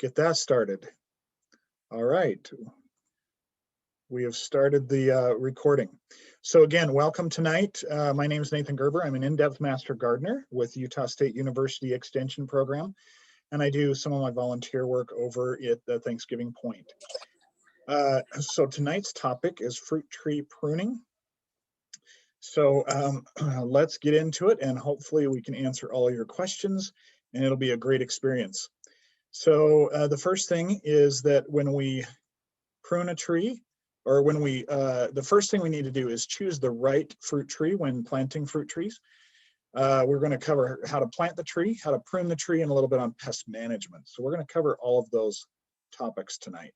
get that started. All right, we have started the recording. So again, welcome tonight. My name is Nathan Gerber. I'm an in-depth master gardener with Utah State University Extension Program, and I do some of my volunteer work over at the Thanksgiving Point. So tonight's topic is fruit tree pruning. So let's get into it, and hopefully we can answer all your questions, and it'll be a great experience. So the first thing is that when we prune a tree, or when we, the first thing we need to do is choose the right fruit tree when planting fruit trees. We're going to cover how to plant the tree, how to prune the tree, and a little bit on pest management. So we're going to cover all of those topics tonight.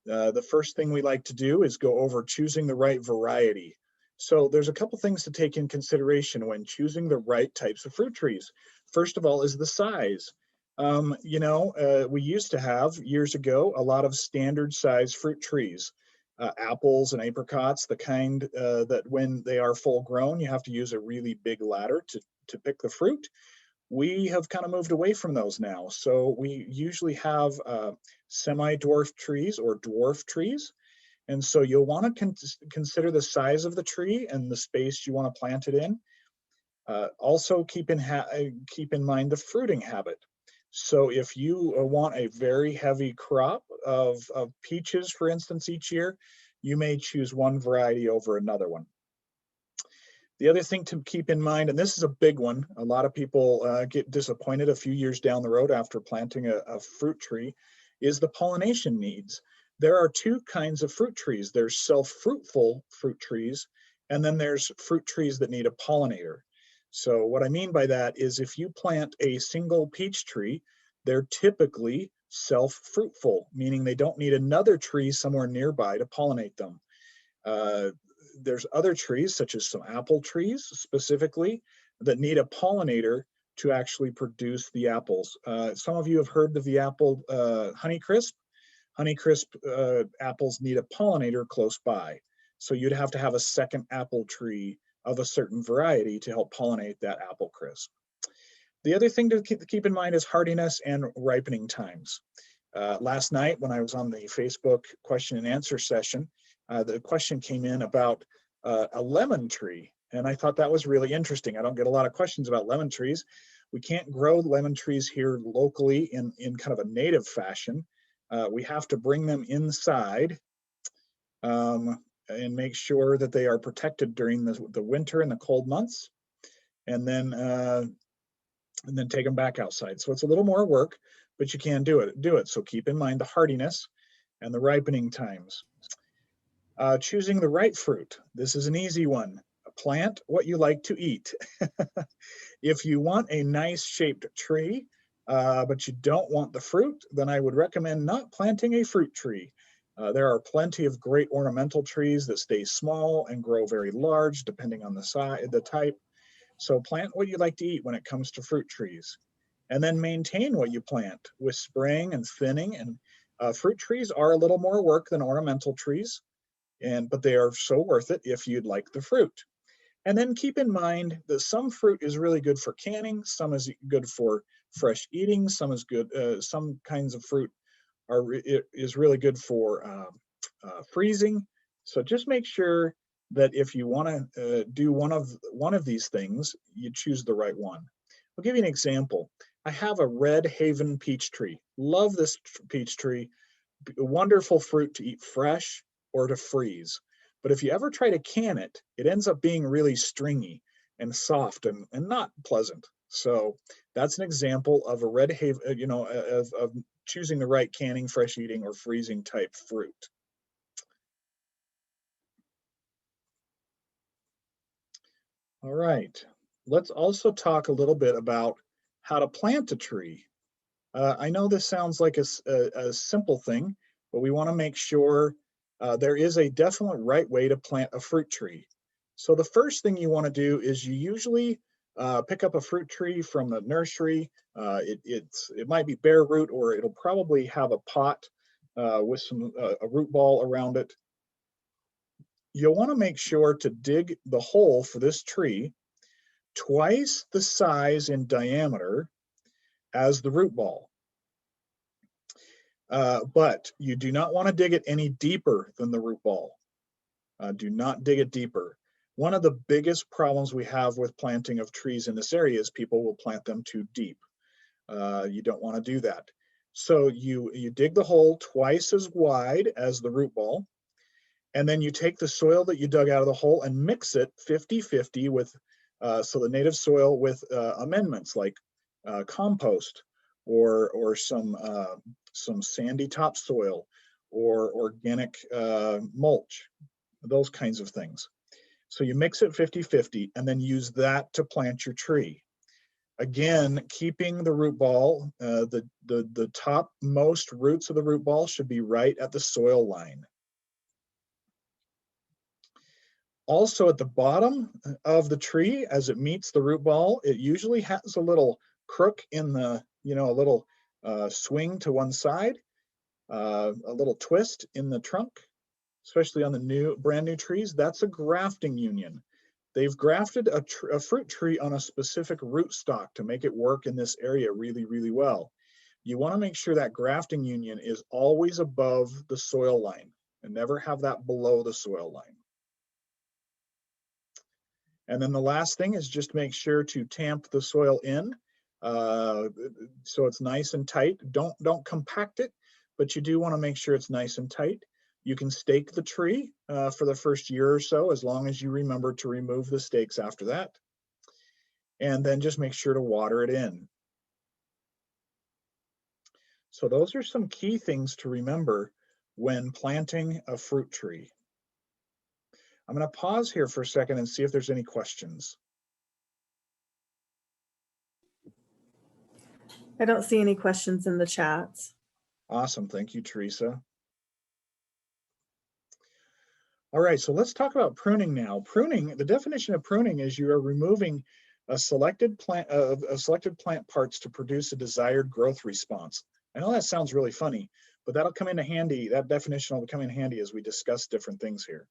The first thing we like to do is go over choosing the right variety. So there's a couple things to take in consideration when choosing the right types of fruit trees. First of all is the size. We used to have, years ago, a lot of standard size fruit trees. Apples and apricots, the kind that when they are full grown, you have to use a really big ladder to pick the fruit. We have kind of moved away from those now. So we usually have semi-dwarf trees or dwarf trees. And so you'll want to consider the size of the tree and the space you want to plant it in. Also keep in mind the fruiting habit. So if you want a very heavy crop of peaches, for instance, each year, you may choose one variety over another one. The other thing to keep in mind, and this is a big one, a lot of people get disappointed a few years down the road after planting a fruit tree, is the pollination needs. There are two kinds of fruit trees. There's self-fruitful fruit trees, and then there's fruit trees that need a pollinator. So what I mean by that is if you plant a single peach tree, they're typically self-fruitful, meaning they don't need another tree somewhere nearby to pollinate them. There's other trees, such as some apple trees specifically, that need a pollinator to actually produce the apples. Some of you have heard of the apple Honeycrisp. Honeycrisp apples need a pollinator close by. So you'd have to have a second apple tree of a certain variety to help pollinate that apple crisp. The other thing to keep in mind is hardiness and ripening times. Last night when I was on the Facebook question and answer session, the question came in about a lemon tree, and I thought that was really interesting. I don't get a lot of questions about lemon trees. We can't grow lemon trees here locally in kind of a native fashion. We have to bring them inside and make sure that they are protected during the winter and the cold months, and then take them back outside. So it's a little more work, but you can do it. So keep in mind the hardiness and the ripening times. Choosing the right fruit. This is an easy one. Plant what you like to eat. If you want a nice shaped tree, but you don't want the fruit, then I would recommend not planting a fruit tree. There are plenty of great ornamental trees that stay small and grow very large depending on the size, the type. So plant what you like to eat when it comes to fruit trees. And then maintain what you plant with spraying and thinning. And fruit trees are a little more work than ornamental trees, but they are so worth it if you'd like the fruit. And then keep in mind that some fruit is really good for canning, some is good for fresh eating, some is good, some kinds of fruit is really good for freezing. So just make sure that if you want to do one of these things, you choose the right one. I'll give you an example. I have a Red Haven peach tree. Love this peach tree. Wonderful fruit to eat fresh or to freeze. But if you ever try to can it, it ends up being really stringy and soft and not pleasant. So that's an example of a Red Haven, of choosing the right canning, fresh eating, or freezing type fruit. All right, let's also talk a little bit about how to plant a tree. I know this sounds like a simple thing, but we want to make sure there is a definite right way to plant a fruit tree. So the first thing you want to do is you usually pick up a fruit tree from the nursery. It might be bare root, or it'll probably have a pot with a root ball around it. You'll want to make sure to dig the hole for this tree twice the size in diameter as the root ball. But you do not want to dig it any deeper than the root ball. Do not dig it deeper. One of the biggest problems we have with planting of trees in this area is people will plant them too deep. You don't want to do that. So you dig the hole twice as wide as the root ball, and then you take the soil that you dug out of the hole and mix it 50-50 with, so the native soil with amendments like compost or some sandy topsoil or organic mulch, those kinds of things. So you mix it 50-50 and then use that to plant your tree. Again, keeping the root ball, the topmost roots of the root ball should be right at the soil line. Also at the bottom of the tree, as it meets the root ball, it usually has a little crook in the, a little swing to one side, a little twist in the trunk, especially on the brand new trees. That's a grafting union. They've grafted a fruit tree on a specific rootstock to make it work in this area really, really well. You want to make sure that grafting union is always above the soil line and never have that below the soil line. And then the last thing is just make sure to tamp the soil in so it's nice and tight. Don't compact it, but you do want to make sure it's nice and tight. You can stake the tree for the first year or so, as long as you remember to remove the stakes after that. And then just make sure to water it in. So those are some key things to remember when planting a fruit tree. I'm going to pause here for a second and see if there's any questions. I don't see any questions in the chat. Awesome. Thank you, Teresa. All right, so let's talk about pruning now. Pruning, the definition of pruning is you are removing a selected plant parts to produce a desired growth response. I know that sounds really funny, but that'll come into handy. That definition will come in handy as we discuss different things here.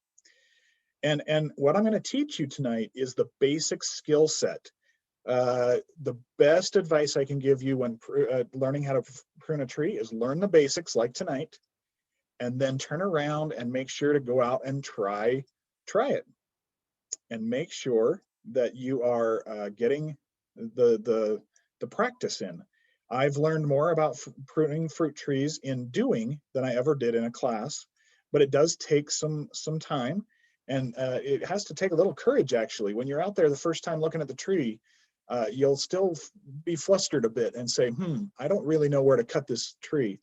And what I'm going to teach you tonight is the basic skill set. The best advice I can give you when learning how to prune a tree is learn the basics like tonight, and then turn around and make sure to go out and try it, and make sure that you are getting the practice in. I've learned more about pruning fruit trees in doing than I ever did in a class, but it does take some time, and it has to take a little courage actually. When you're out there the first time looking at the tree, you'll still be flustered a bit and say, I don't really know where to cut this tree.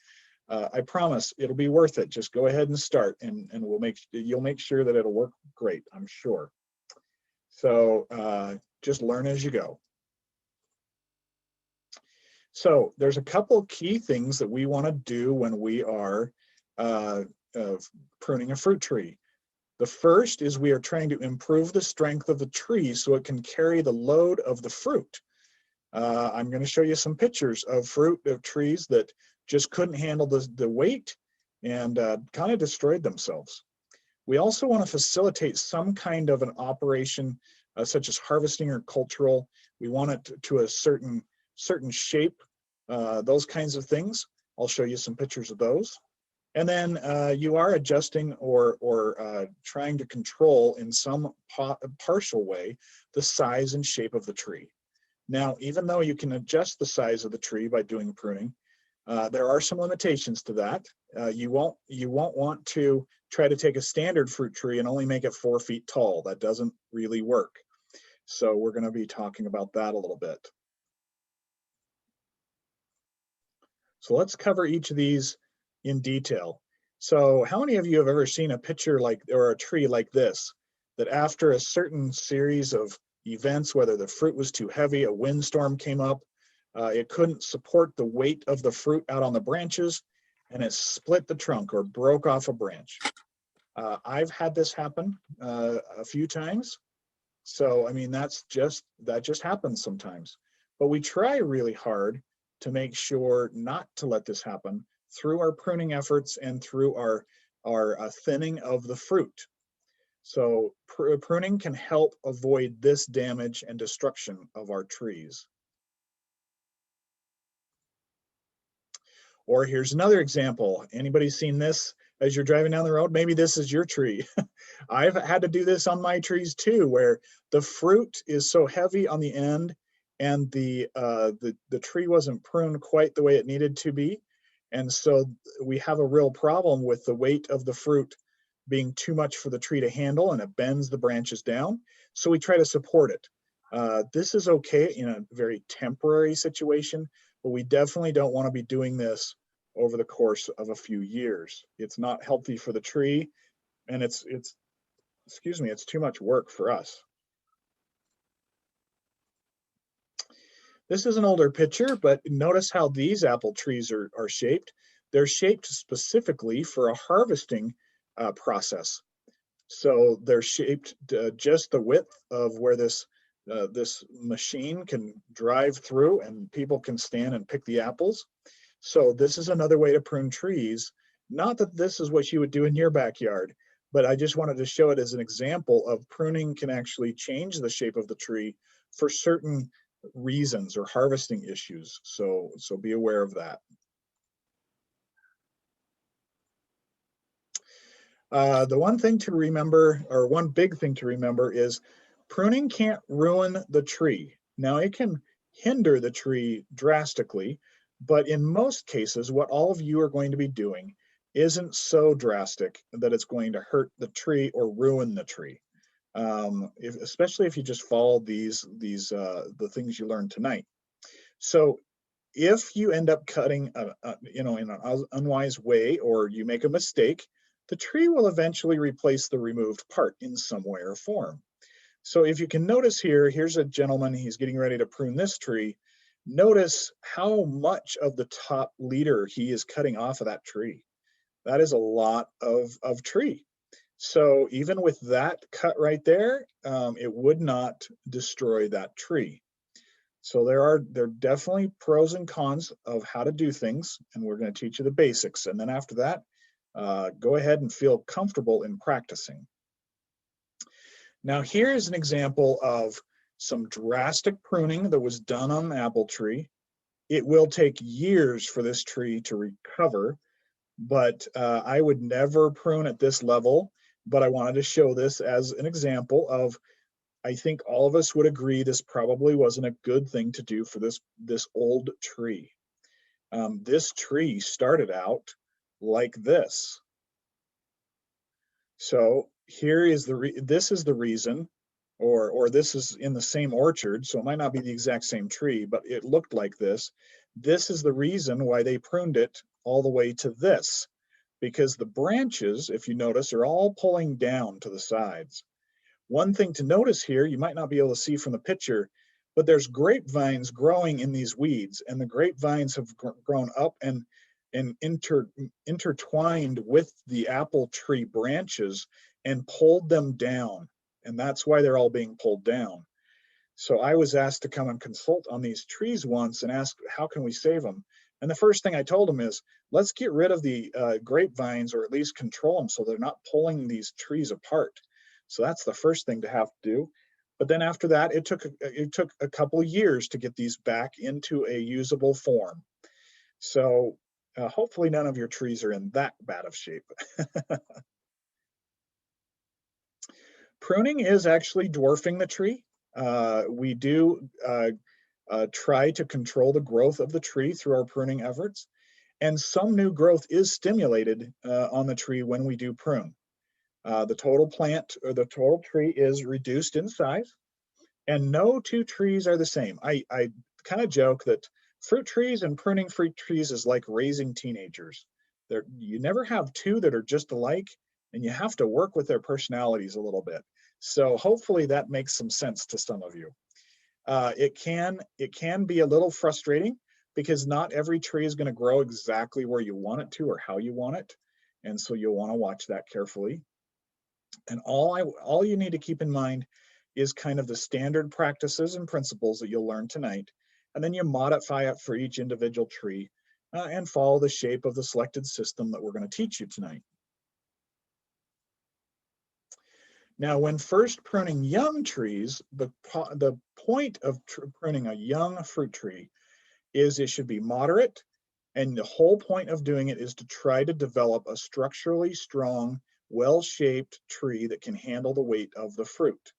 I promise it'll be worth it. Just go ahead and start, and you'll make sure that it'll work great, I'm sure. So just learn as you go. So there's a couple of key things that we want to do when we are pruning a fruit tree. The first is we are trying to improve the strength of the tree so it can carry the load of the fruit. I'm going to show you some pictures of trees that just couldn't handle the weight and kind of destroyed themselves. We also want to facilitate some kind of an operation such as harvesting or cultural. We want it to a certain shape, those kinds of things. I'll show you some pictures of those. And then you are adjusting or trying to control in some partial way the size and shape of the tree. Now, even though you can adjust the size of the tree by doing pruning, there are some limitations to that. You won't want to try to take a standard fruit tree and only make it 4 feet tall. That doesn't really work. So we're going to be talking about that a little bit. So let's cover each of these in detail. So how many of you have ever seen a picture or a tree like this, that after a certain series of events, whether the fruit was too heavy, a windstorm came up, it couldn't support the weight of the fruit out on the branches, and it split the trunk or broke off a branch? I've had this happen a few times. So, I mean, that just happens sometimes. But we try really hard to make sure not to let this happen through our pruning efforts and through our thinning of the fruit. So pruning can help avoid this damage and destruction of our trees. Or here's another example. Anybody seen this as you're driving down the road? Maybe this is your tree. I've had to do this on my trees too, where the fruit is so heavy on the end and the tree wasn't pruned quite the way it needed to be. And so we have a real problem with the weight of the fruit being too much for the tree to handle, and it bends the branches down. So we try to support it. This is okay in a very temporary situation, but we definitely don't want to be doing this over the course of a few years. It's not healthy for the tree, and it's excuse me, it's too much work for us. This is an older picture, but notice how these apple trees are shaped. They're shaped specifically for a harvesting process. So they're shaped just the width of where this machine can drive through and people can stand and pick the apples. So this is another way to prune trees. Not that this is what you would do in your backyard, but I just wanted to show it as an example of pruning can actually change the shape of the tree for certain reasons or harvesting issues. So be aware of that. The one thing to remember, or one big thing to remember, is pruning can't ruin the tree. Now it can hinder the tree drastically, but in most cases, what all of you are going to be doing isn't so drastic that it's going to hurt the tree or ruin the tree. Especially if you just follow the things you learned tonight. So if you end up cutting in an unwise way, or you make a mistake, the tree will eventually replace the removed part in some way or form. So if you can notice here, here's a gentleman, he's getting ready to prune this tree. Notice how much of the top leader he is cutting off of that tree. That is a lot of tree. So even with that cut right there, it would not destroy that tree. So there are definitely pros and cons of how to do things, and we're going to teach you the basics. And then after that, go ahead and feel comfortable in practicing. Now here is an example of some drastic pruning that was done on the apple tree. It will take years for this tree to recover, but I would never prune at this level. But I wanted to show this as an example of, I think all of us would agree this probably wasn't a good thing to do for this old tree. This tree started out like this. So here is this is the reason, or this is in the same orchard, so it might not be the exact same tree, but it looked like this. This is the reason why they pruned it all the way to this, because the branches, if you notice, are all pulling down to the sides. One thing to notice here, you might not be able to see from the picture, but there's grapevines growing in these weeds, and the grapevines have grown up and intertwined with the apple tree branches and pulled them down. And that's why they're all being pulled down. So I was asked to come and consult on these trees once and ask, how can we save them? And the first thing I told them is, let's get rid of the grapevines, or at least control them so they're not pulling these trees apart. So that's the first thing to have to do. But then after that, it took a couple of years to get these back into a usable form. So hopefully none of your trees are in that bad of shape. Pruning is actually dwarfing the tree. We do try to control the growth of the tree through our pruning efforts, and some new growth is stimulated on the tree when we do prune. The total plant, or the total tree, is reduced in size, and no two trees are the same. I kind of joke that fruit trees and pruning fruit trees is like raising teenagers. You never have two that are just alike, and you have to work with their personalities a little bit. So hopefully that makes some sense to some of you. It can be a little frustrating because not every tree is going to grow exactly where you want it to or how you want it, and so you'll want to watch that carefully. And all you need to keep in mind is kind of the standard practices and principles that you'll learn tonight, and then you modify it for each individual tree and follow the shape of the selected system that we're going to teach you tonight. Now, when first pruning young trees, the point of pruning a young fruit tree is it should be moderate And the whole point of doing it is to try to develop a structurally strong, well-shaped tree that can handle the weight of the fruit.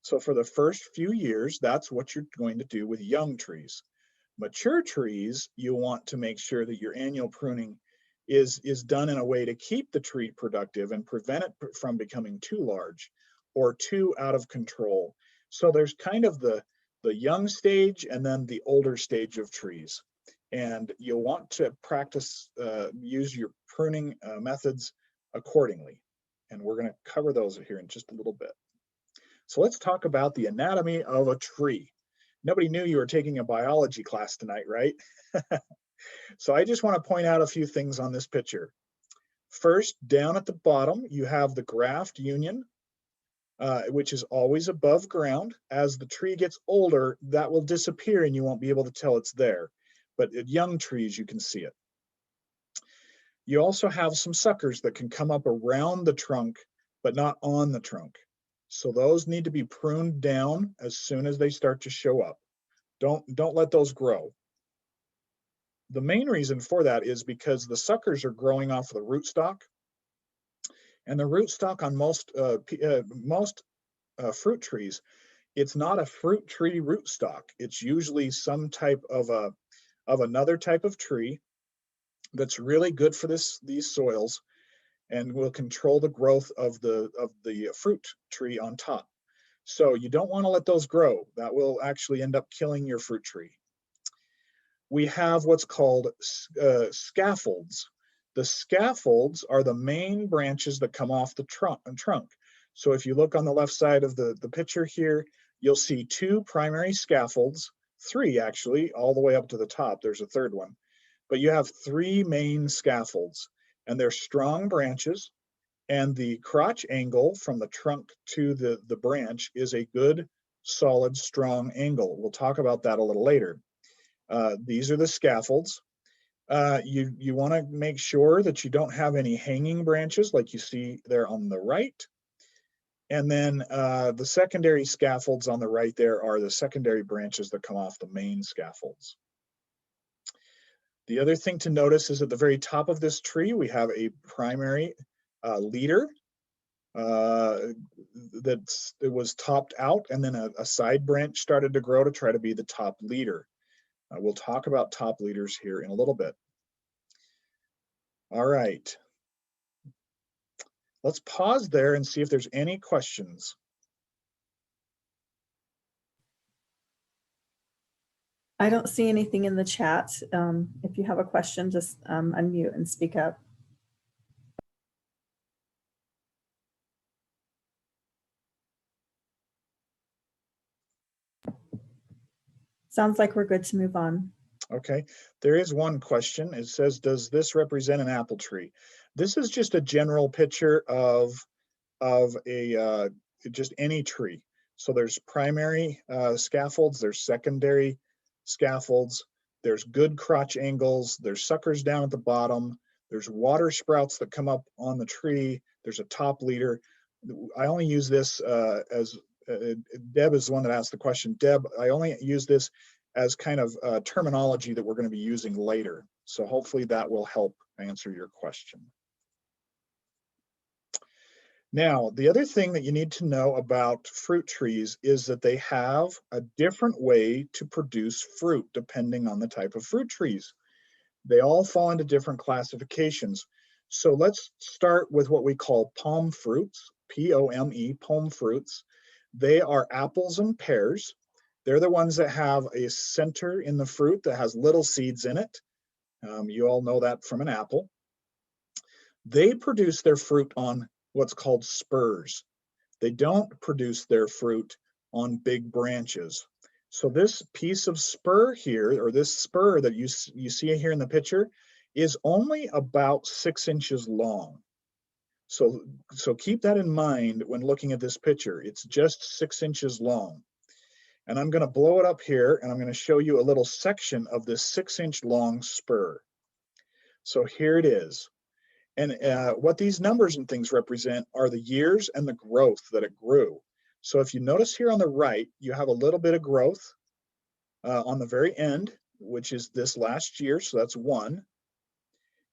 So for the first few years, that's what you're going to do with young trees. Mature trees, you want to make sure that your annual pruning is done in a way to keep the tree productive and prevent it from becoming too large or too out of control. So there's kind of the young stage and then the older stage of trees. And you'll want to practice, use your pruning methods accordingly. And we're going to cover those here in just a little bit. So let's talk about the anatomy of a tree. Nobody knew you were taking a biology class tonight, right? So I just want to point out a few things on this picture. First, down at the bottom, you have the graft union, which is always above ground. As the tree gets older, that will disappear and you won't be able to tell it's there. But at young trees, you can see it. You also have some suckers that can come up around the trunk, but not on the trunk. So those need to be pruned down as soon as they start to show up. Don't let those grow. The main reason for that is because the suckers are growing off of the rootstock, and the rootstock on most fruit trees, it's not a fruit tree rootstock. It's usually some type of another type of tree that's really good for these soils and will control the growth of the fruit tree on top. So you don't want to let those grow. That will actually end up killing your fruit tree. We have what's called scaffolds. The scaffolds are the main branches that come off the trunk. So if you look on the left side of the picture here, you'll see two primary scaffolds, three actually, all the way up to the top. There's a third one. But you have three main scaffolds, and they're strong branches, and the crotch angle from the trunk to the branch is a good, solid, strong angle. We'll talk about that a little later. These are the scaffolds. You want to make sure that you don't have any hanging branches like you see there on the right. And then the secondary scaffolds on the right there are the secondary branches that come off the main scaffolds. The other thing to notice is at the very top of this tree, we have a primary leader that was topped out, and then a side branch started to grow to try to be the top leader. We'll talk about top leaders here in a little bit. All right. Let's pause there and see if there's any questions. I don't see anything in the chat. If you have a question, just unmute and speak up. Sounds like we're good to move on. Okay, there is one question. It says, does this represent an apple tree? This is just a general picture of a just any tree. So there's primary scaffolds, there's secondary scaffolds, there's good crotch angles, there's suckers down at the bottom, there's water sprouts that come up on the tree, there's a top leader. I only use this as Deb is the one that asked the question. Deb, I only use this as kind of terminology that we're going to be using later. So hopefully that will help answer your question. Now, the other thing that you need to know about fruit trees is that they have a different way to produce fruit depending on the type of fruit trees. They all fall into different classifications. So let's start with what we call palm fruits, P-O-M-E, palm fruits. They are apples and pears. They're the ones that have a center in the fruit that has little seeds in it. You all know that from an apple. They produce their fruit on what's called spurs. They don't produce their fruit on big branches. So this piece of spur here, or this spur that you see here in the picture, is only about 6 inches long. So keep that in mind when looking at this picture. It's just 6 inches long. And I'm going to blow it up here, and I'm going to show you a little section of this 6-inch long spur. So here it is. And what these numbers and things represent are the years and the growth that it grew. So if you notice here on the right, you have a little bit of growth on the very end, which is this last year, so that's 1.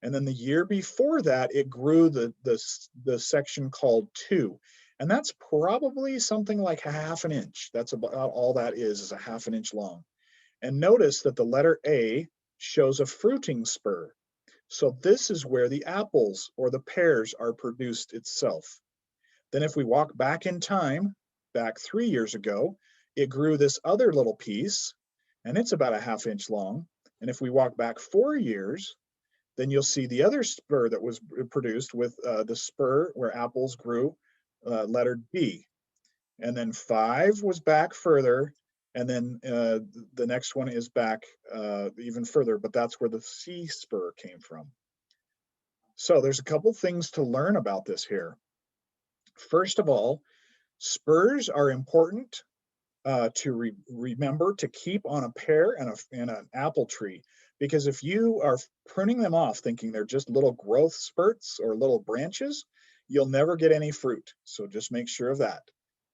And then the year before that, it grew the section called 2. And that's probably something like a 1/2 inch. That's about all that is a 1/2 inch long. And notice that the letter A shows a fruiting spur. So this is where the apples or the pears are produced itself. Then if we walk back in time, back 3 years ago, it grew this other little piece, and it's about a 1/2 inch long. And if we walk back 4 years, then you'll see the other spur that was produced with the spur where apples grew, lettered B. And then 5 was back further, and then the next one is back even further, but that's where the C spur came from. So there's a couple things to learn about this here. First of all, spurs are important to remember to keep on a pear and an apple tree, because if you are pruning them off thinking they're just little growth spurts or little branches, you'll never get any fruit. So just make sure of that.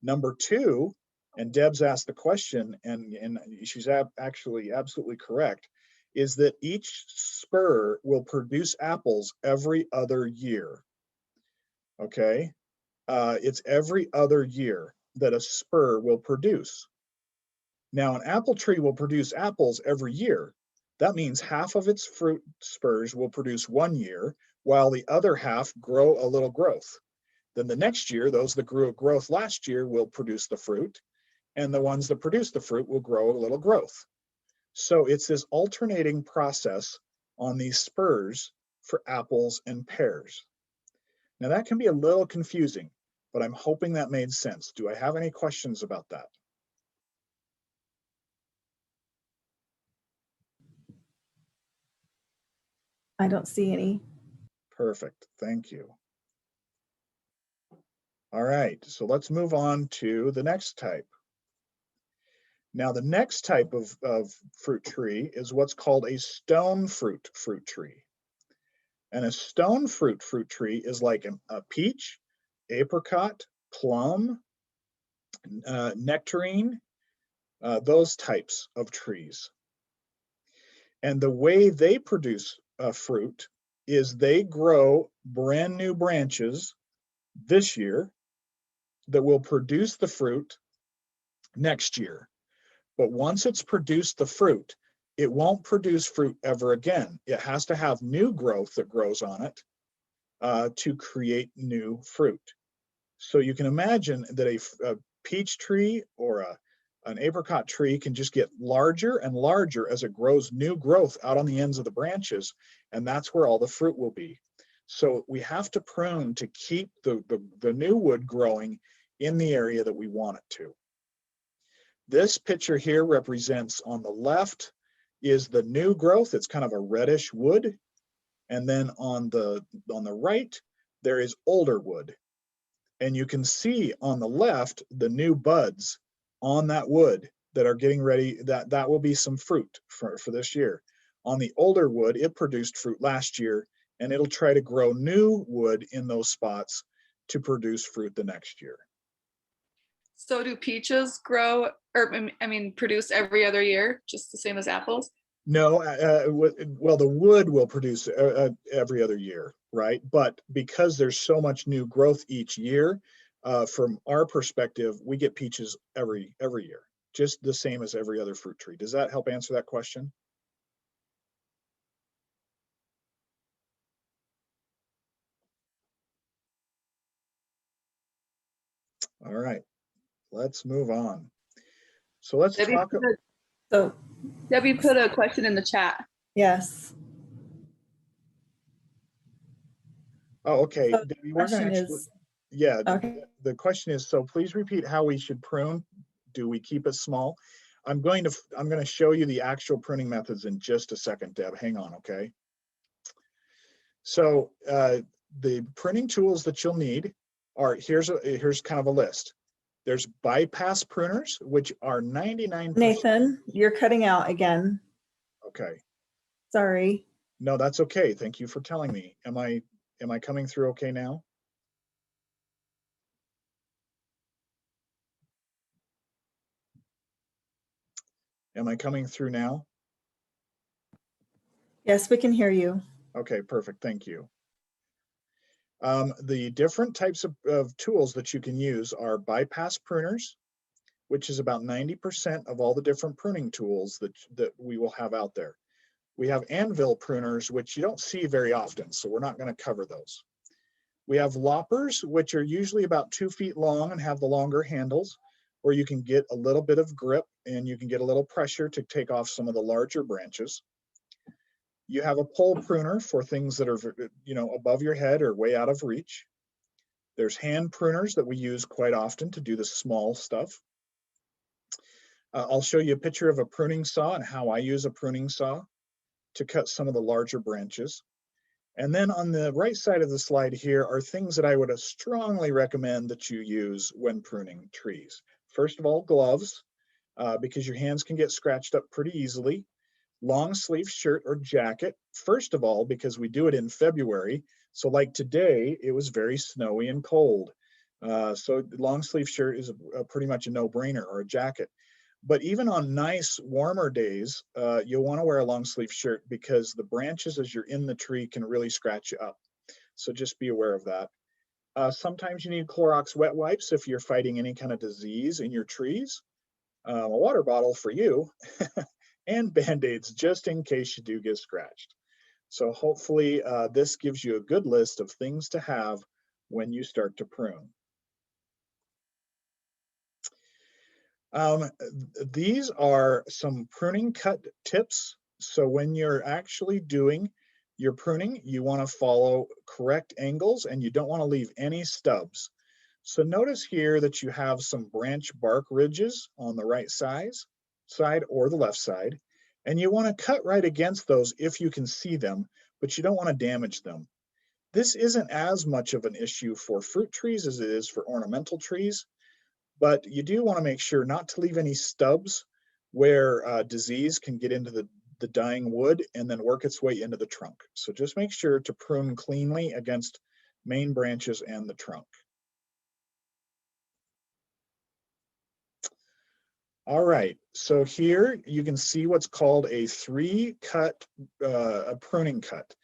Number 2, and Deb's asked the question, and she's actually absolutely correct, is that each spur will produce apples every other year. Okay, it's every other year that a spur will produce. Now, an apple tree will produce apples every year. That means half of its fruit spurs will produce 1 year, while the other half grow a little growth. Then the next year, those that grew a growth last year will produce the fruit, and the ones that produce the fruit will grow a little growth. So it's this alternating process on these spurs for apples and pears. Now that can be a little confusing, but I'm hoping that made sense. Do I have any questions about that? I don't see any. Perfect, thank you. All right, so let's move on to the next type. Now the next type of fruit tree is what's called a stone fruit tree. And a stone fruit tree is like a peach, apricot, plum, nectarine, those types of trees. And the way they produce fruit is they grow brand new branches this year that will produce the fruit next year. But once it's produced the fruit, it won't produce fruit ever again. It has to have new growth that grows on it to create new fruit. So you can imagine that a peach tree or an apricot tree can just get larger and larger as it grows new growth out on the ends of the branches, and that's where all the fruit will be. So we have to prune to keep the new wood growing in the area that we want it to. This picture here represents, on the left is the new growth. It's kind of a reddish wood. And then on the right, there is older wood. And you can see on the left, the new buds on that wood that are getting ready, that will be some fruit for this year. On the older wood, it produced fruit last year, and it'll try to grow new wood in those spots to produce fruit the next year. So do peaches grow, or I mean, produce every other year, just the same as apples? No, well, the wood will produce every other year, right? But because there's so much new growth each year, from our perspective, we get peaches every year, just the same as every other fruit tree. Does that help answer that question? All right, let's move on. So let's talk. So, Debbie put a question in the chat. yes. Oh, okay. So Debbie, the we're going question to actually, is, yeah, okay. the question is, so please repeat how we should prune. Do we keep it small? I'm going to show you the actual pruning methods in just a second, Deb. Hang on, okay? So the pruning tools that you'll need are, here's kind of a list. There's bypass pruners, which are 99%. Nathan, you're cutting out again. Okay. Sorry. No, that's okay. Thank you for telling me. Am I coming through okay now? Am I coming through now? Yes, we can hear you. Okay, perfect. Thank you. The different types of tools that you can use are bypass pruners, which is about 90% of all the different pruning tools that we will have out there. We have anvil pruners, which you don't see very often, so we're not going to cover those. We have loppers, which are usually about 2 feet long and have the longer handles, where you can get a little bit of grip and you can get a little pressure to take off some of the larger branches. You have a pole pruner for things that are, above your head or way out of reach. There's hand pruners that we use quite often to do the small stuff. I'll show you a picture of a pruning saw and how I use a pruning saw to cut some of the larger branches. And then on the right side of the slide here are things that I would strongly recommend that you use when pruning trees. First of all, gloves, because your hands can get scratched up pretty easily. Long sleeve shirt or jacket, first of all, because we do it in February. So like today, it was very snowy and cold. So long sleeve shirt is pretty much a no-brainer, or a jacket. But even on nice warmer days, you'll want to wear a long sleeve shirt because the branches as you're in the tree can really scratch you up. So just be aware of that. Sometimes you need Clorox wet wipes if you're fighting any kind of disease in your trees. A water bottle for you. And Band-Aids just in case you do get scratched. So hopefully this gives you a good list of things to have when you start to prune. These are some pruning cut tips. So when you're actually doing your pruning, you want to follow correct angles and you don't want to leave any stubs. So notice here that you have some branch bark ridges on the right side or the left side, and you want to cut right against those if you can see them, but you don't want to damage them. This isn't as much of an issue for fruit trees as it is for ornamental trees, but you do want to make sure not to leave any stubs where disease can get into the dying wood and then work its way into the trunk. So just make sure to prune cleanly against main branches and the trunk. All right, so here you can see what's called a three-cut, a pruning cut.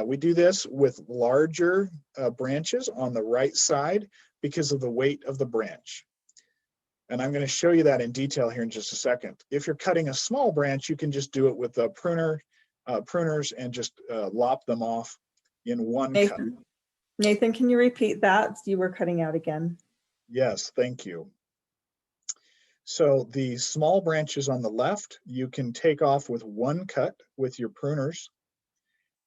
We do this with larger branches on the right side because of the weight of the branch. And I'm going to show you that in detail here in just a second. If you're cutting a small branch, you can just do it with a pruners and just lop them off in one cut. Nathan, can you repeat that? You were cutting out again. Yes, thank you. So the small branches on the left, you can take off with one cut with your pruners.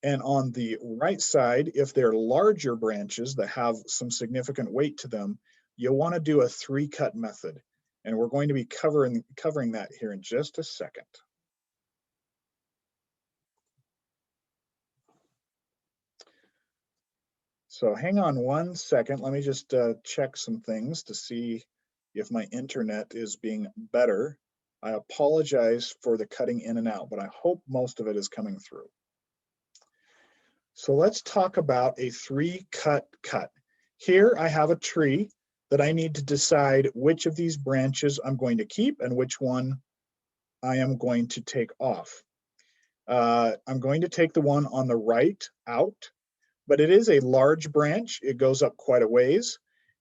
And on the right side, if they're larger branches that have some significant weight to them, you'll want to do a three-cut method. And we're going to be covering that here in just a second. So hang on one second. Let me just check some things to see if my internet is being better. I apologize for the cutting in and out, but I hope most of it is coming through. So let's talk about a three-cut cut. Here I have a tree that I need to decide which of these branches I'm going to keep and which one I am going to take off. I'm going to take the one on the right out, but it is a large branch. It goes up quite a ways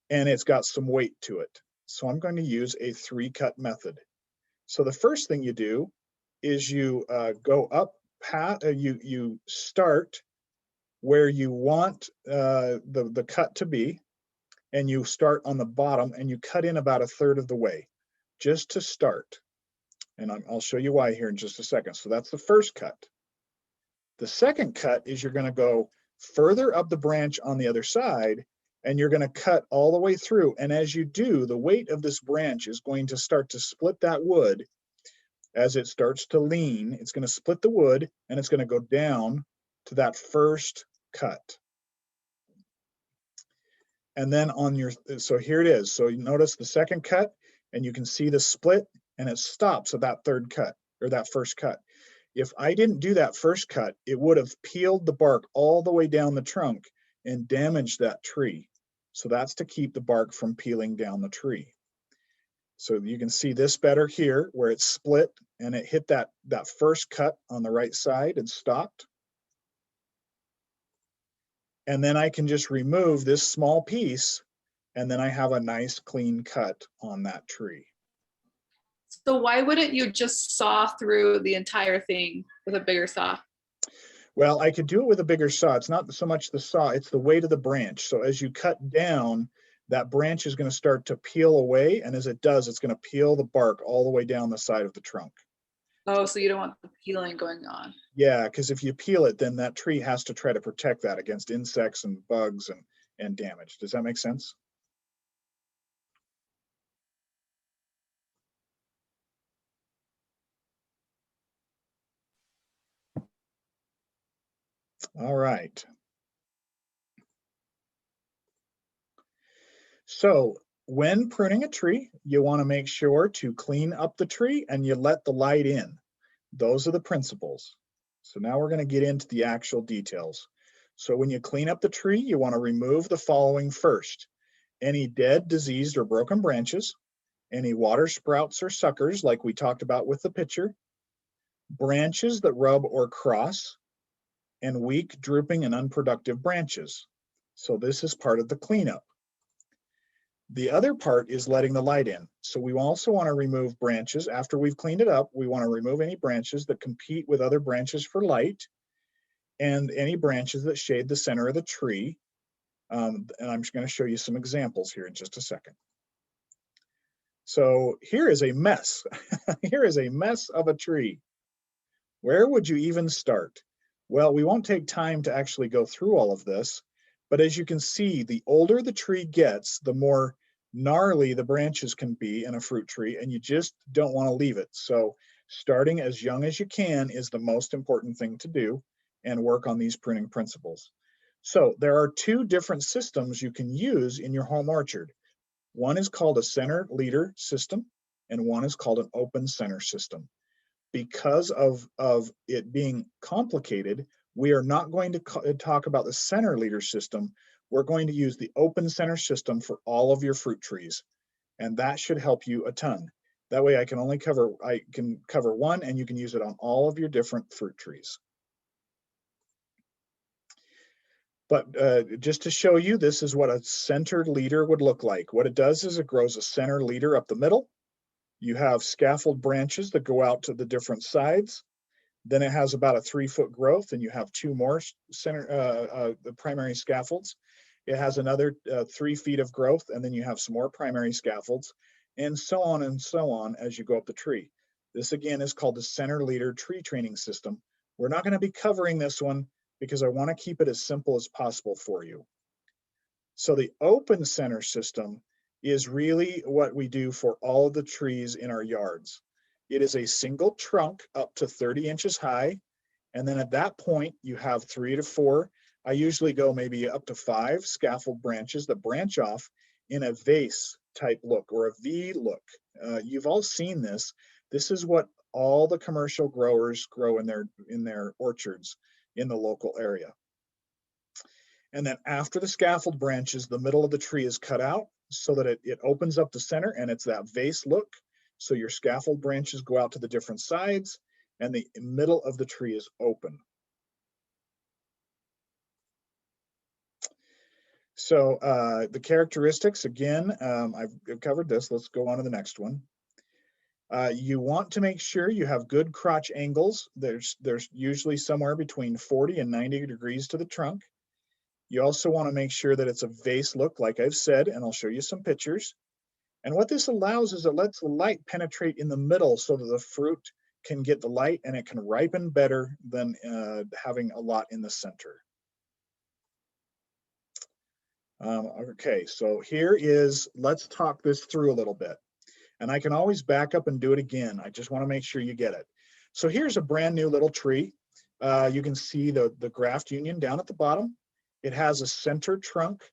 and it's got some weight to it. So I'm going to use a three-cut method. So the first thing you do is you go up, you start where you want the cut to be, and you start on the bottom and you cut in about a third of the way just to start. And I'll show you why here in just a second. So that's the first cut. The second cut is you're going to go further up the branch on the other side and you're going to cut all the way through. And as you do, the weight of this branch is going to start to split that wood. As it starts to lean, it's going to split the wood and it's going to go down to that first cut. And then on your, so here it is. So you notice the second cut and you can see the split and it stops at that third cut or that first cut. If I didn't do that first cut, it would have peeled the bark all the way down the trunk and damaged that tree. So that's to keep the bark from peeling down the tree. So you can see this better here where it's split and it hit that first cut on the right side and stopped. And then I can just remove this small piece, and then I have a nice clean cut on that tree. So why wouldn't you just saw through the entire thing with a bigger saw? Well, I could do it with a bigger saw. It's not so much the saw, it's the weight of the branch. So as you cut down, that branch is going to start to peel away. And as it does, it's going to peel the bark all the way down the side of the trunk. Oh, so you don't want the peeling going on. Yeah, because if you peel it, then that tree has to try to protect that against insects and bugs and damage. Does that make sense? All right. So when pruning a tree, you want to make sure to clean up the tree and you let the light in. Those are the principles. So now we're going to get into the actual details. So when you clean up the tree, you want to remove the following first: any dead, diseased, or broken branches, any water sprouts or suckers like we talked about with the picture, branches that rub or cross, and weak, drooping, and unproductive branches. So this is part of the cleanup. The other part is letting the light in. So we also want to remove branches. After we've cleaned it up, we want to remove any branches that compete with other branches for light, and any branches that shade the center of the tree. And I'm just going to show you some examples here in just a second. So here is a mess. Here is a mess of a tree. Where would you even start? Well, we won't take time to actually go through all of this, but as you can see, the older the tree gets, the more gnarly the branches can be in a fruit tree, and you just don't want to leave it. So starting as young as you can is the most important thing to do, and work on these pruning principles. So there are two different systems you can use in your home orchard. One is called a center leader system, and one is called an open center system. Because of it being complicated, we are not going to talk about the center leader system. We're going to use the open center system for all of your fruit trees, and that should help you a ton. That way I can cover one, and you can use it on all of your different fruit trees. But just to show you, this is what a centered leader would look like. What it does is it grows a center leader up the middle. You have scaffold branches that go out to the different sides. Then it has about a 3-foot growth, and you have two more the primary scaffolds. It has another 3 feet of growth, and then you have some more primary scaffolds, and so on as you go up the tree. This again is called the center leader tree training system. We're not going to be covering this one because I want to keep it as simple as possible for you. So the open center system is really what we do for all of the trees in our yards. It is a single trunk up to 30 inches high. And then at that point, you have 3 to 4. I usually go maybe up to 5 scaffold branches that branch off in a vase type look or a V look. You've all seen this. This is what all the commercial growers grow in their orchards in the local area. And then after the scaffold branches, the middle of the tree is cut out so that it opens up the center, and it's that vase look. So your scaffold branches go out to the different sides, and the middle of the tree is open. So the characteristics, again, I've covered this. Let's go on to the next one. You want to make sure you have good crotch angles. There's usually somewhere between 40 and 90 degrees to the trunk. You also want to make sure that it's a vase look, like I've said, and I'll show you some pictures. And what this allows is it lets the light penetrate in the middle so that the fruit can get the light and it can ripen better than having a lot in the center. Okay, so let's talk this through a little bit. And I can always back up and do it again. I just want to make sure you get it. So here's a brand new little tree. You can see the graft union down at the bottom. It has a center trunk,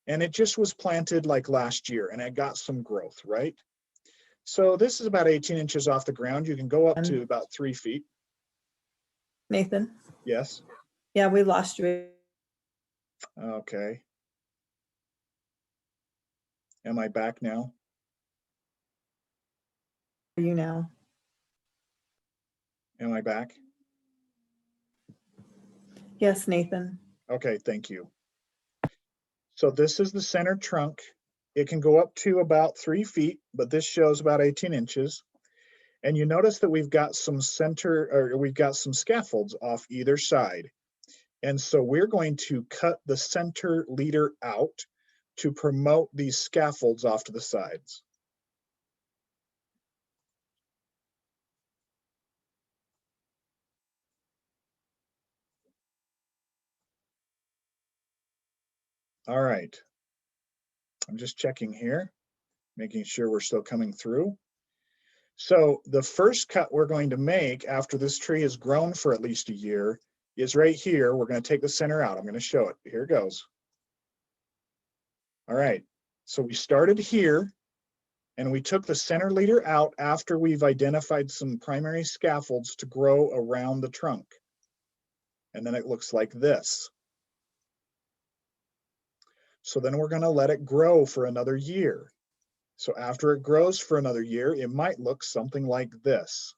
and it just was planted like last year, and it got some growth, right? So this is about 18 inches off the ground. You can go up to about 3 feet. Nathan? Yes. Yeah, we lost you. Okay. Am I back now? You now. Am I back? Yes, Nathan. Okay, thank you. So this is the center trunk. It can go up to about 3 feet, but this shows about 18 inches. And you notice that we've got some scaffolds off either side. And so we're going to cut the center leader out to promote these scaffolds off to the sides. All right. I'm just checking here, making sure we're still coming through. So the first cut we're going to make after this tree has grown for at least a year is right here. We're going to take the center out. I'm going to show it. Here it goes. All right. So we started here and we took the center leader out after we've identified some primary scaffolds to grow around the trunk. And then it looks like this. So then we're going to let it grow for another year. So after it grows for another year, it might look something like this.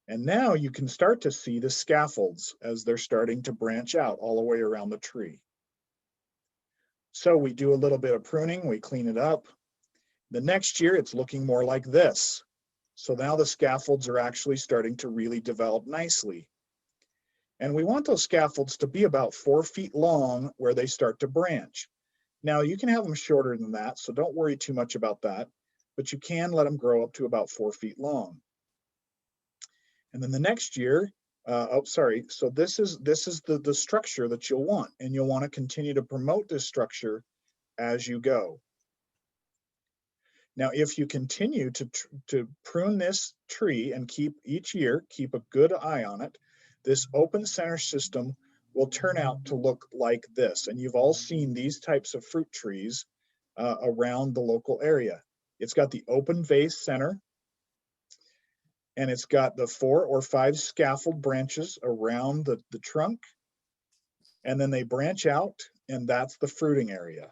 And now you can start to see the scaffolds as they're starting to branch out all the way around the tree. So we do a little bit of pruning, we clean it up. The next year, it's looking more like this. So now the scaffolds are actually starting to really develop nicely. And we want those scaffolds to be about 4 feet long where they start to branch. Now you can have them shorter than that, so don't worry too much about that, but you can let them grow up to about 4 feet long. And then the next year, so this is the structure that you'll want, and you'll want to continue to promote this structure as you go. Now, if you continue to prune this tree and keep a good eye on it, this open center system will turn out to look like this. And you've all seen these types of fruit trees around the local area. It's got the open vase center, and it's got the 4 or 5 scaffold branches around the trunk, and then they branch out, and that's the fruiting area.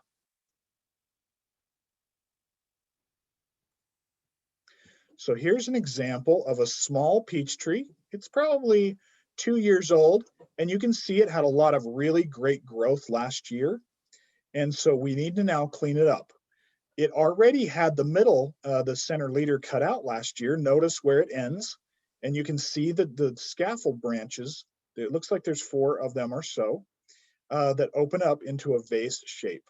So here's an example of a small peach tree. It's probably 2 years old, and you can see it had a lot of really great growth last year. And so we need to now clean it up. It already had the middle, the center leader cut out last year. Notice where it ends, and you can see that the scaffold branches, it looks like there's 4 of them or so, that open up into a vase shape.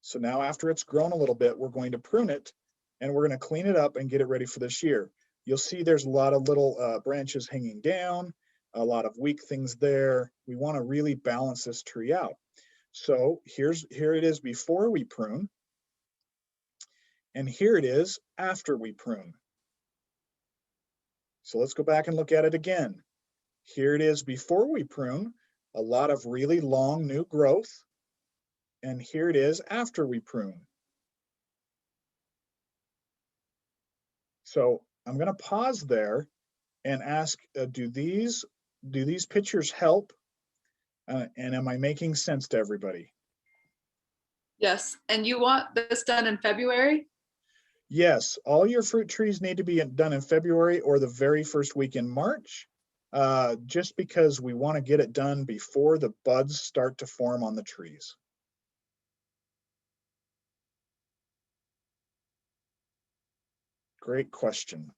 So now after it's grown a little bit, we're going to prune it, and we're going to clean it up and get it ready for this year. You'll see there's a lot of little branches hanging down, a lot of weak things there. We want to really balance this tree out. So here it is before we prune, and here it is after we prune. So let's go back and look at it again. Here it is before we prune, a lot of really long new growth, and here it is after we prune. So I'm going to pause there and ask, do these pictures help? And am I making sense to everybody? Yes, and you want this done in February? Yes, all your fruit trees need to be done in February or the very first week in March, just because we want to get it done before the buds start to form on the trees. Great question.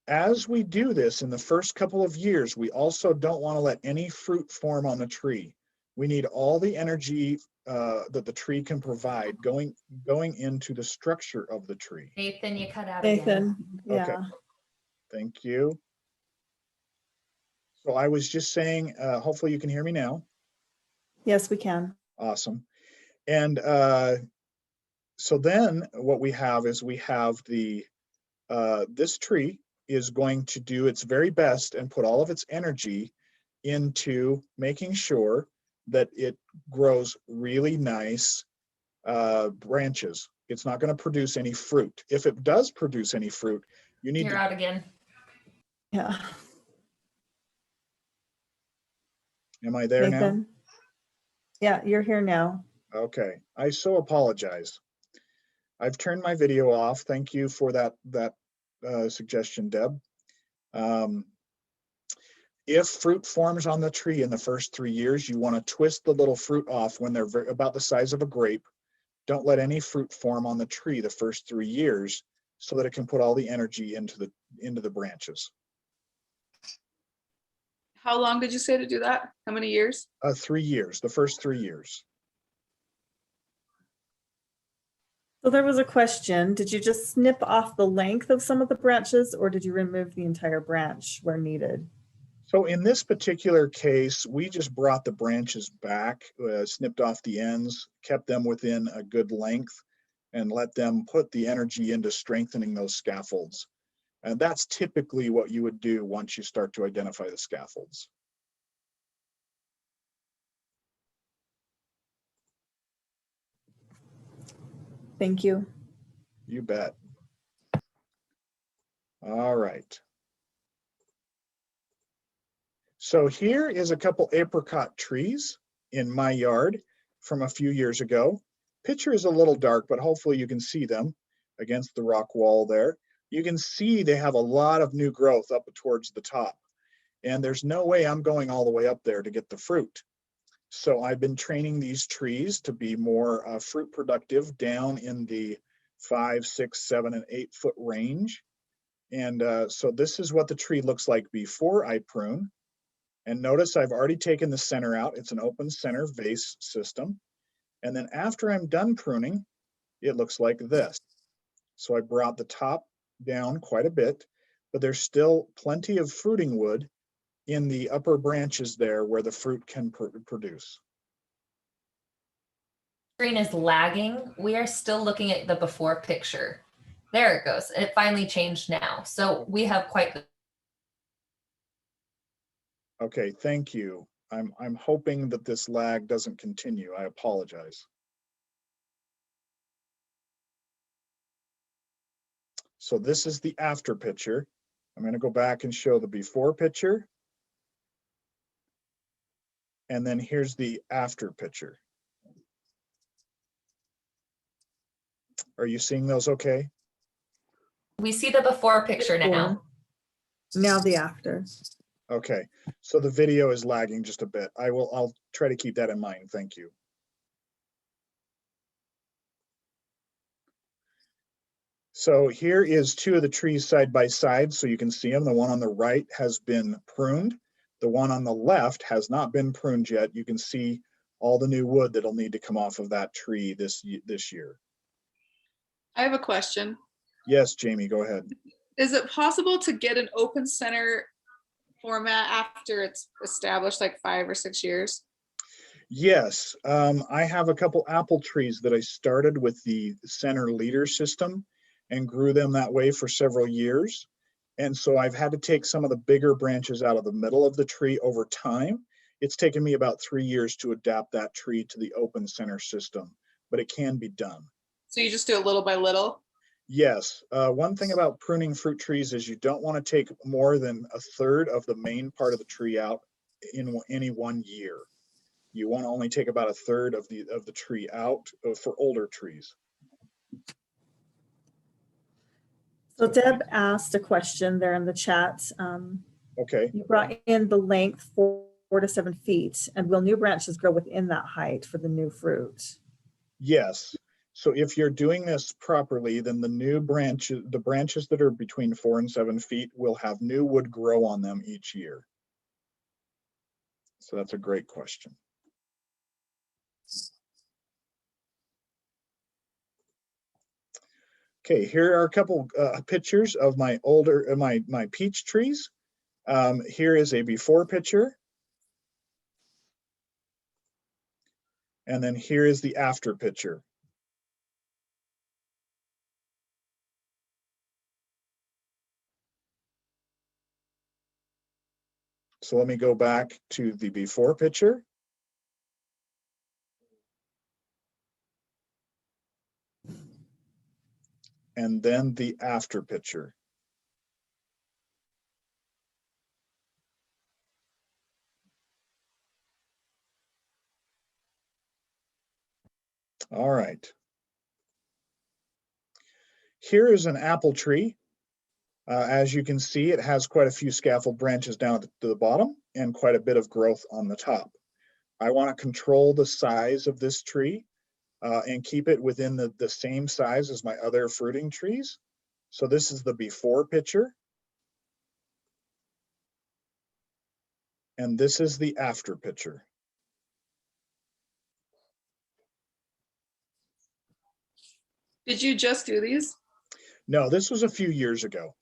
As we do this in the first couple of years, we also don't want to let any fruit form on the tree. We need all the energy that the tree can provide going into the structure of the tree. Nathan, you cut out Nathan, again. yeah. Okay. Thank you. So I was just saying, hopefully you can hear me now. Yes, we can. Awesome. And so then what we have is we have this tree is going to do its very best and put all of its energy into making sure that it grows really nice branches. It's not going to produce any fruit. If it does produce any fruit, you need You're to. out again. Yeah. Am I there now? Nathan? Yeah, you're here now. Okay, I so apologize. I've turned my video off. Thank you for that suggestion, Deb. If fruit forms on the tree in the first 3 years, you want to twist the little fruit off when they're about the size of a grape. Don't let any fruit form on the tree the first 3 years so that it can put all the energy into the branches. How long did you say to do that? How many years? 3 years, the first 3 years. So there was a question, did you just snip off the length of some of the branches or did you remove the entire branch where needed? So in this particular case, we just brought the branches back, snipped off the ends, kept them within a good length, and let them put the energy into strengthening those scaffolds. And that's typically what you would do once you start to identify the scaffolds. Thank you. You bet. All right. So here is a couple apricot trees in my yard from a few years ago. Picture is a little dark, but hopefully you can see them against the rock wall there. You can see they have a lot of new growth up towards the top. And there's no way I'm going all the way up there to get the fruit. So I've been training these trees to be more fruit productive down in the 5, 6, 7, and 8 foot range. And so this is what the tree looks like before I prune. And notice I've already taken the center out. It's an open center vase system. And then after I'm done pruning, it looks like this. So I brought the top down quite a bit, but there's still plenty of fruiting wood in the upper branches there where the fruit can produce. Screen is lagging. We are still looking at the before picture. There it goes. It finally changed now. So we have quite the Okay, thank you. I'm hoping that this lag doesn't continue. I apologize. So this is the after picture. I'm going to go back and show the before picture. And then here's the after picture. Are you seeing those okay? we see the before picture now. Now the after. Okay, so the video is lagging just a bit. I'll try to keep that in mind. Thank you. So here is 2 of the trees side by side, so you can see them. The one on the right has been pruned. The one on the left has not been pruned yet. You can see all the new wood that'll need to come off of that tree this year. I have a question. Yes, Jamie, go ahead. Is it possible to get an open center format after it's established, like 5 or 6 years? Yes, I have a couple apple trees that I started with the center leader system and grew them that way for several years. And so I've had to take some of the bigger branches out of the middle of the tree over time. It's taken me about 3 years to adapt that tree to the open center system, but it can be done. So you just do it little by little? Yes, one thing about pruning fruit trees is you don't want to take more than a third of the main part of the tree out in any one year. You want to only take about a third of the tree out for older trees. So Deb asked a question there in the chat. Okay. You brought in the length 4 to 7 feet, and will new branches grow within that height for the new fruit? Yes. So if you're doing this properly, then the branches that are between 4 and 7 feet will have new wood grow on them each year. So that's a great question. Okay, here are a couple pictures of my my peach trees. Here is a before picture. And then here is the after picture. So let me go back to the before picture. And then the after picture. All right. Here is an apple tree. As you can see, it has quite a few scaffold branches down at the bottom and quite a bit of growth on the top. I want to control the size of this tree and keep it within the same size as my other fruiting trees. So this is the before picture. And this is the after picture. Did you just do these? No, this was a few years ago.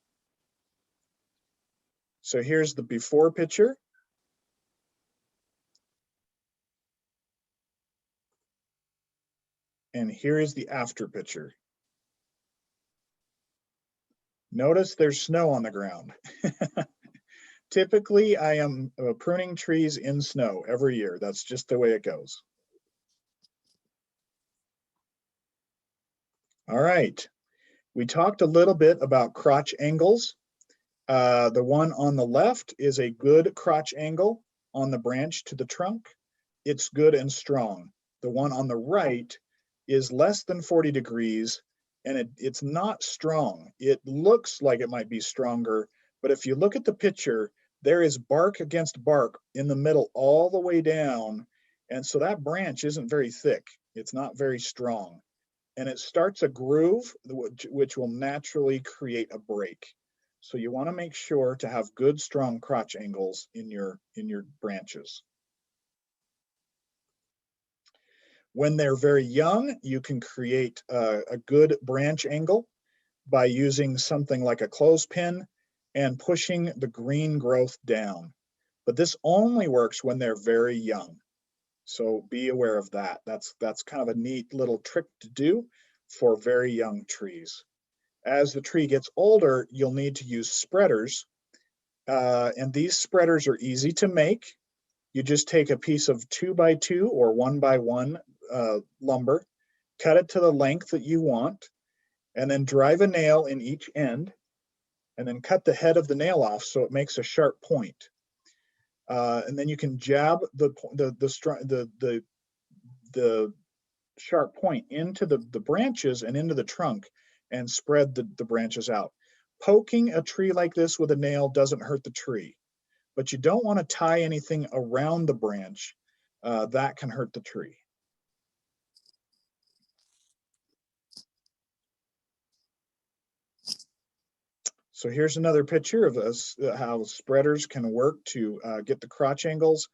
So here's the before picture. And here is the after picture. Notice there's snow on the ground. Typically, I am pruning trees in snow every year. That's just the way it goes. All right. We talked a little bit about crotch angles. The one on the left is a good crotch angle on the branch to the trunk. It's good and strong. The one on the right is less than 40 degrees and it's not strong. It looks like it might be stronger, but if you look at the picture, there is bark against bark in the middle all the way down. And so that branch isn't very thick. It's not very strong. And it starts a groove, which will naturally create a break. So you want to make sure to have good, strong crotch angles in your branches. When they're very young, you can create a good branch angle by using something like a clothespin and pushing the green growth down. But this only works when they're very young. So be aware of that. That's kind of a neat little trick to do for very young trees. As the tree gets older, you'll need to use spreaders. And these spreaders are easy to make. You just take a piece of 2x2 or 1x1 lumber, cut it to the length that you want, and then drive a nail in each end, and then cut the head of the nail off so it makes a sharp point. And then you can jab the sharp point into the branches and into the trunk and spread the branches out. Poking a tree like this with a nail doesn't hurt the tree, but you don't want to tie anything around the branch. That can hurt the tree. So here's another picture of this, how spreaders can work to get the crotch angles.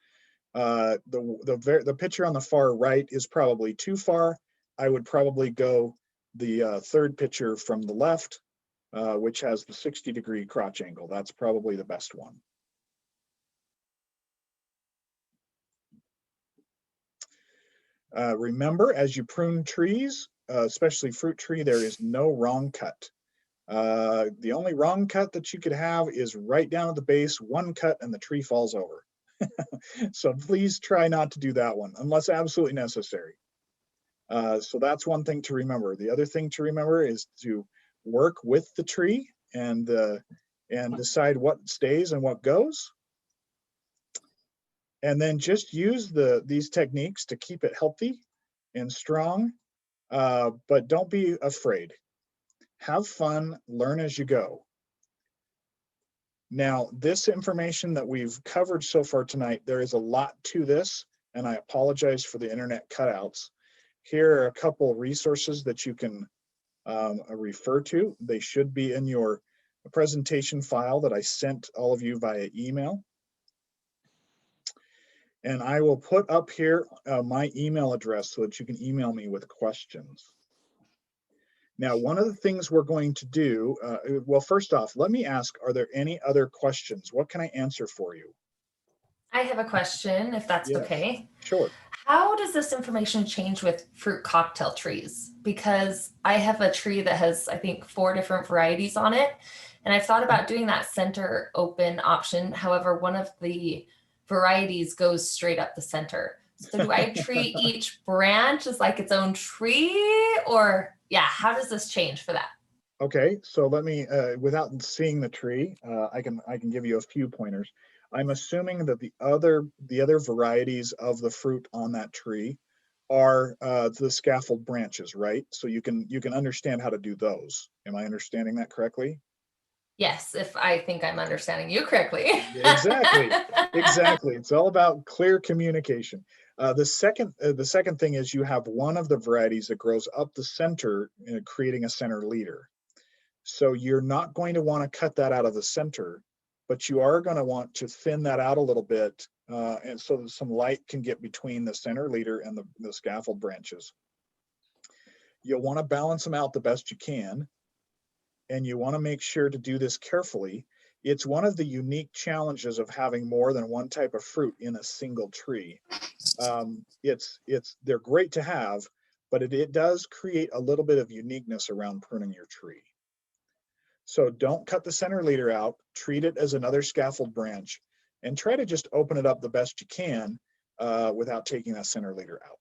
The picture on the far right is probably too far. I would probably go the third picture from the left, which has the 60-degree crotch angle. That's probably the best one. Remember, as you prune trees, especially fruit tree, there is no wrong cut. The only wrong cut that you could have is right down at the base, one cut and the tree falls over. So please try not to do that one unless absolutely necessary. So that's one thing to remember. The other thing to remember is to work with the tree and decide what stays and what goes. And then just use these techniques to keep it healthy and strong, but don't be afraid. Have fun, learn as you go. Now, this information that we've covered so far tonight, there is a lot to this, and I apologize for the internet cutouts. Here are a couple resources that you can refer to. They should be in your presentation file that I sent all of you via email. And I will put up here my email address so that you can email me with questions. Now, one of the things we're going to do, well, first off, let me ask, are there any other questions? What can I answer for you? I have a question, if that's Yes. okay. Sure. How does this information change with fruit cocktail trees? Because I have a tree that has, I think, 4 different varieties on it. And I've thought about doing that center open option. However, one of the varieties goes straight up the center. So do I treat each branch as like its own tree, or yeah, how does this change for that? Okay, so let me, without seeing the tree, I can give you a few pointers. I'm assuming that the other varieties of the fruit on that tree are the scaffold branches, right? So you can understand how to do those. Am I understanding that correctly? Yes, if I think I'm understanding you correctly. Exactly. Exactly. It's all about clear communication. The second thing is you have one of the varieties that grows up the center, creating a center leader. So you're not going to want to cut that out of the center, but you are going to want to thin that out a little bit, and so that some light can get between the center leader and the scaffold branches. You'll want to balance them out the best you can, and you want to make sure to do this carefully. It's one of the unique challenges of having more than one type of fruit in a single tree. They're great to have, but it does create a little bit of uniqueness around pruning your tree. So don't cut the center leader out, treat it as another scaffold branch, and try to just open it up the best you can without taking that center leader out.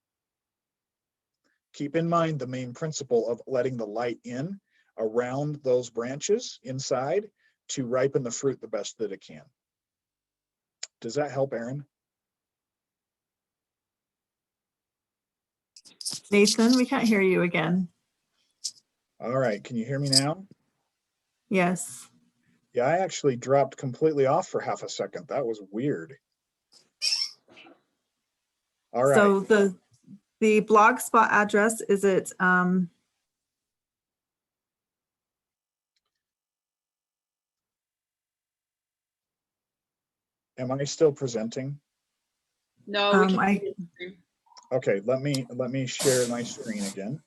Keep in mind the main principle of letting the light in around those branches inside to ripen the fruit the best that it can. Does that help, Aaron? Nathan, we can't hear you again. All right, can you hear me now? Yes. Yeah, I actually dropped completely off for half a second. That was weird. All right. So the blog spot address, is it Am I still presenting? No, we can't. I see the screen. Okay, let me share my screen again.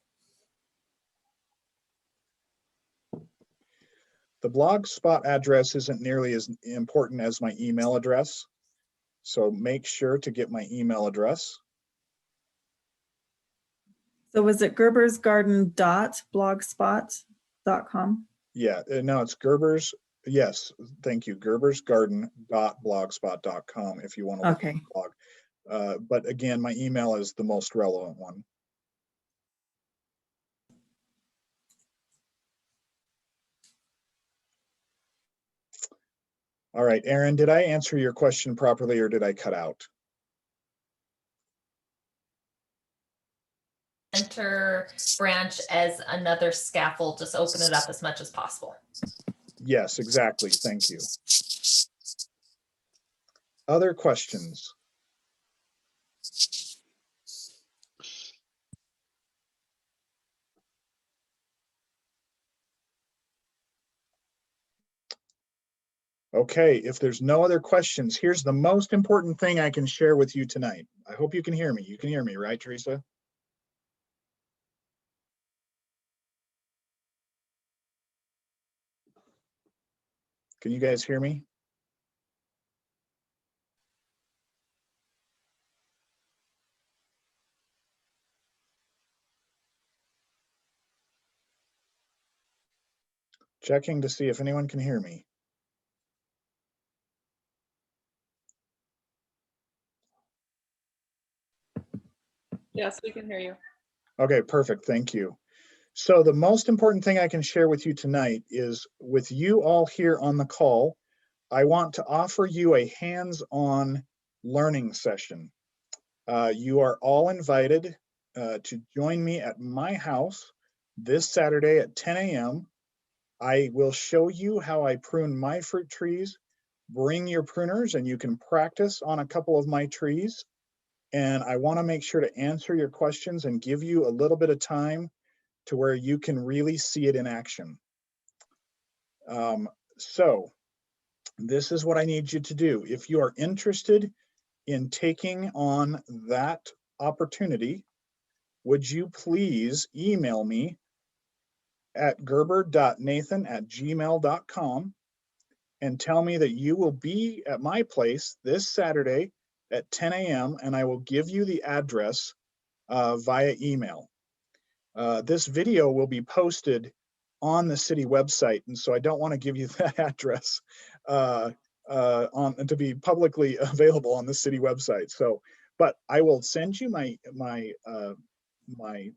The blog spot address isn't nearly as important as my email address, so make sure to get my email address. So was it gerbersgarden.blogspot.com? Yeah, no, it's Gerber's. Yes, thank you. gerbersgarden.blogspot.com if you want to look at Okay. the blog. But again, my email is the most relevant one. All right, Aaron, did I answer your question properly or did I cut out? Center branch as another scaffold, just open it up as much as possible. Yes, exactly. Thank you. Other questions? Okay, if there's no other questions, here's the most important thing I can share with you tonight. I hope you can hear me. You can hear me, right, Teresa? Can you guys hear me? Checking to see if anyone can hear me. Yes, we can hear you. Okay, perfect. Thank you. So the most important thing I can share with you tonight is with you all here on the call, I want to offer you a hands-on learning session. You are all invited to join me at my house this Saturday at 10 a.m. I will show you how I prune my fruit trees. Bring your pruners and you can practice on a couple of my trees. And I want to make sure to answer your questions and give you a little bit of time to where you can really see it in action. So this is what I need you to do. If you are interested in taking on that opportunity, would you please email me at gerber.nathan@gmail.com and tell me that you will be at my place this Saturday at 10 a.m. and I will give you the address via email. This video will be posted on the city website, and so I don't want to give you that address to be publicly available on the city website. So, but I will send you my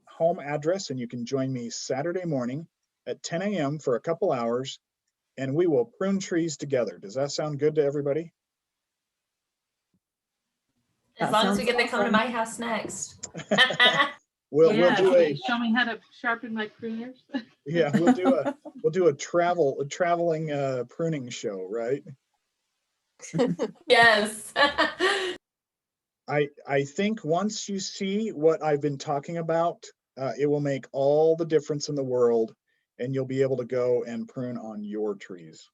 home address, and you can join me Saturday morning at 10 a.m. for a couple hours, and we will prune trees together. Does that sound good to everybody? As That long as we sounds get to come to awesome. my house next. We'll Yeah, do a show me how to sharpen my pruners. yeah, we'll do a traveling pruning show, right? Yes. I think once you see what I've been talking about, it will make all the difference in the world, and you'll be able to go and prune on your trees.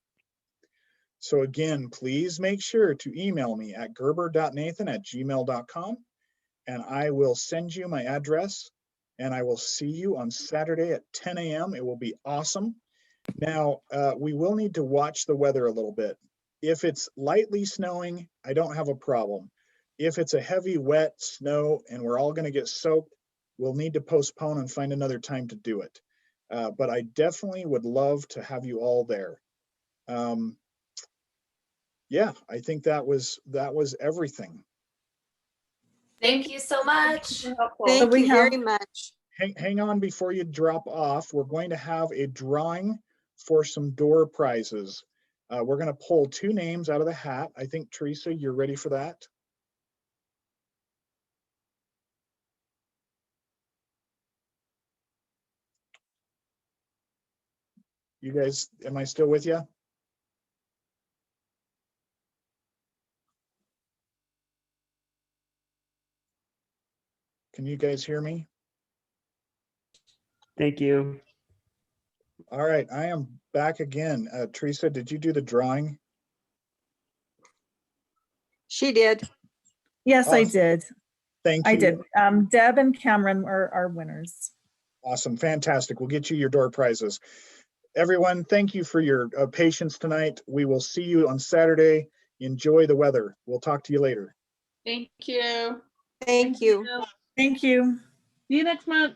So again, please make sure to email me at gerber.nathan@gmail.com, and I will send you my address, and I will see you on Saturday at 10 a.m. It will be awesome. Now, we will need to watch the weather a little bit. If it's lightly snowing, I don't have a problem. If it's a heavy, wet snow and we're all going to get soaked, we'll need to postpone and find another time to do it. But I definitely would love to have you all there. Yeah, I think that was everything. Thank you so much. So Thank we you have- very much. Hang on before you drop off. We're going to have a drawing for some door prizes. We're going to pull 2 names out of the hat. I think, Teresa, you're ready for that? You guys, am I still with you? Can you guys hear me? Thank you. All right, I am back again. Teresa, did you do the drawing? She did. Yes, I Awesome. did. Thank you. I did. Deb and Cameron are our winners. Awesome, fantastic. We'll get you your door prizes. Everyone, thank you for your patience tonight. We will see you on Saturday. Enjoy the weather. We'll talk to you later. Thank you. Thank you. Thank you. See you next month.